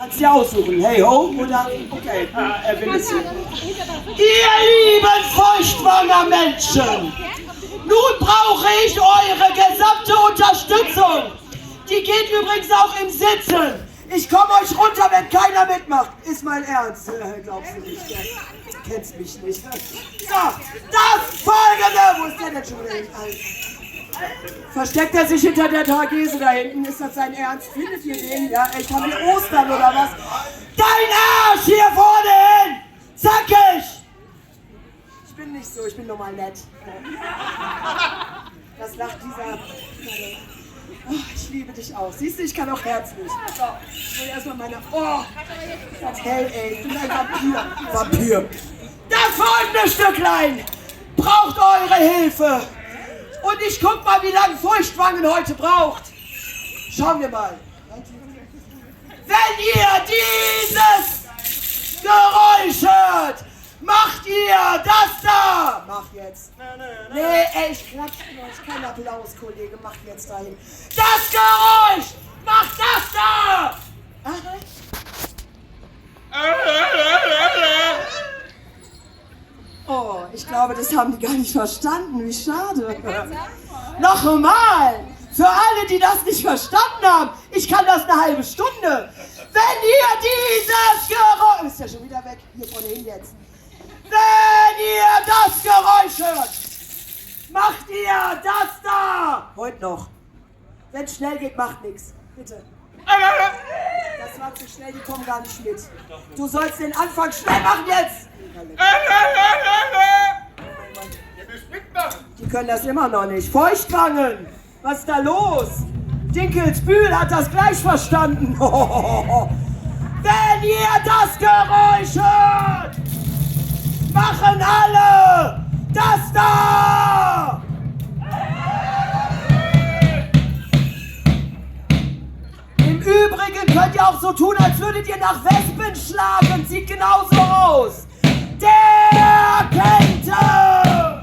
Kannst dir aussuchen, hey ho oder okay, er will es. Ihr lieben Feuchtwanger Menschen, nun brauche ich eure gesamte Unterstützung. Die geht übrigens auch im Sitzen. Ich komme euch runter, wenn keiner mitmacht. Ist mein Ernst, glaubst du nicht, gell? Du kennst mich nicht. So, das Folgende, wo ist der denn schon wieder? Versteckt er sich hinter der Tragese da hinten? Ist das sein Ernst? Findet ihr den? Ja, echt, haben wir Ostern oder was? Dein Arsch hier vorne hin! Zackig! Ich bin nicht so, ich bin normal nett. Das lacht dieser... Oh, ich liebe dich auch. Siehst du, ich kann auch herzlich. So, ich will erstmal meine... Oh, das hell, ey. Ich bin ein Vampir. Vampir. Das folgende Stücklein braucht eure Hilfe. Und ich guck mal, wie lange Feuchtwangen heute braucht. Schauen wir mal. Wenn ihr dieses Geräusch hört, macht ihr das da. Mach jetzt. Nee, ey, ich klatsch euch. Kein Applaus, Kollege. Macht jetzt dahin. Das Geräusch macht das da. Oh, ich glaube, das haben die gar nicht verstanden. Wie schade. Nochmal. Für alle, die das nicht verstanden haben. Ich kann das eine halbe Stunde. Wenn ihr dieses Geräusch... Ist ja schon wieder weg. Hier vorne hin jetzt. Wenn ihr das Geräusch hört, macht ihr das da. Heute noch. Wenn es schnell geht, macht nichts. Bitte. Das war zu schnell, die kommen gar nicht mit. Du sollst den Anfang schnell machen jetzt. Die können das immer noch nicht. Feuchtwangen. Was ist da los? Dinkelsbühl hat das gleich verstanden. Wenn ihr das Geräusch hört, machen alle das da! Im Übrigen könnt ihr auch so tun, als würdet ihr nach Wespen schlagen. Sieht genauso aus. Der kennt es!